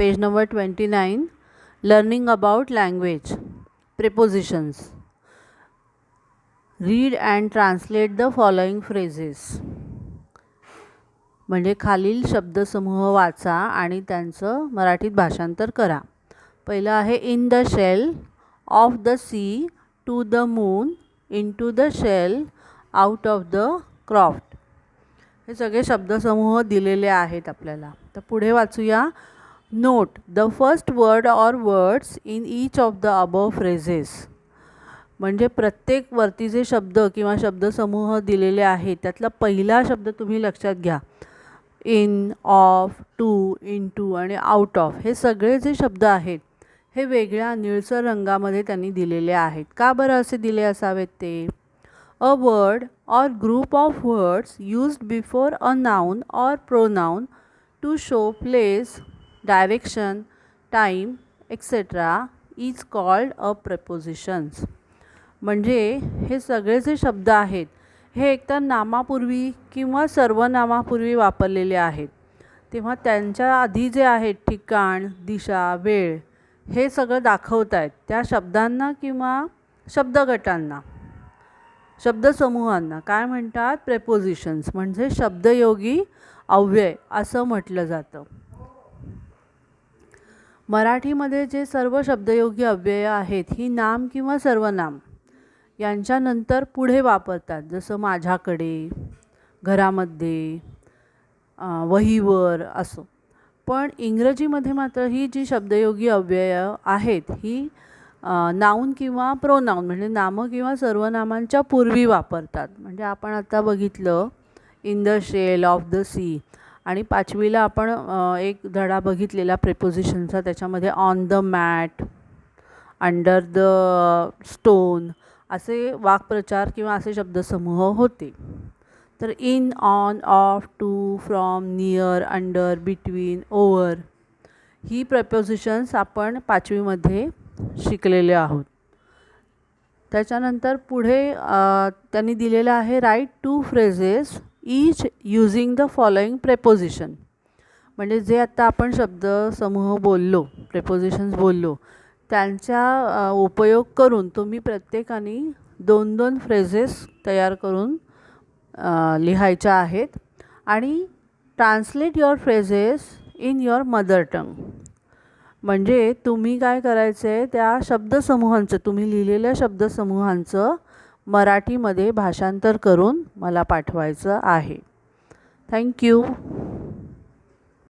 Page number 29. Learning about language. Prepositions. Read and translate the following phrases. म्हणजे खालील शब्दसमूह वाचा आणि त्यांचं मराठीत भाषांतर करा. पहिलं आहे in the shell, of the sea, to the moon, into the shell, out of the craft. हे सगळे शब्दसमूह दिलेले आहेत आपल्याला. तर पुढे वाचूया. Note the first word or words in each of the above phrases. म्हणजे प्रत्येक वरती जे शब्द किंवा शब्दसमूह दिलेले आहेत त्यातला पहिला शब्द तुम्ही लक्षात घ्या. इन, ऑफ, टू, इनटू आणि आउट ऑफ हे सगळे जे शब्द आहेत हे वेगळ्या निळसर रंगामध्ये त्यांनी दिलेले आहेत. का बरं असे दिले असावेत ते? A word or group of words used before a noun or pronoun to show place, direction, time, etc. is called a prepositions. म्हणजे हे सगळे जे शब्द आहेत हे एकतर नामापूर्वी किंवा सर्वनामापूर्वी वापरलेले आहेत. तेव्हा त्यांच्या आधी जे आहेत ठिकाण, दिशा, वेळ हे सगळं दाखवत आहेत त्या शब्दांना किंवा शब्दगटांना, शब्दसमूहांना काय म्हणतात? प्रेपोजिशन्स. म्हणजे शब्दयोगी अव्यय असं म्हटलं जातं. मराठीमध्ये जे सर्व शब्दयोगी अव्यय आहेत ही नाम किंवा सर्वनाम यांच्यानंतर पुढे वापरतात. जसं माझ्याकडे, घरामध्ये, वहीवर असं. पण इंग्रजीमध्ये मात्र ही जी शब्दयोगी अव्यय आहेत ही नाऊन किंवा प्रोनाऊन म्हणजे नाम किंवा सर्वनामांच्या पूर्वी वापरतात. म्हणजे आपण आता बघितलं in the shell, of the sea आणि 5वीला आपण एक धडा बघितलेला प्रेपोजिशनचा. त्याच्यामध्ये on the mat, under the stone असे वाक्प्रचार किंवा असे शब्दसमूह होते. तर in, on, of, to, from, near, under, between, over ही प्रेपोजिशन्स आपण 5वीमध्ये शिकलेले आहोत. त्याच्यानंतर पुढे त्यांनी दिलेलं आहे write 2 phrases each using the following preposition. म्हणजे जे आता आपण शब्दसमूह बोललो, प्रेपोजिशन्स बोललो त्यांचा उपयोग करून तुम्ही प्रत्येकाने 2-2 फ्रेजेस तयार करून लिहायच्या आहेत आणि translate your phrases in your mother tongue. म्हणजे तुम्ही काय करायचं आहे त्या शब्दसमूहांचं, तुम्ही लिहिलेल्या शब्दसमूहांचं मराठीमध्ये भाषांतर करून मला पाठवायचं आहे. थँक्यू.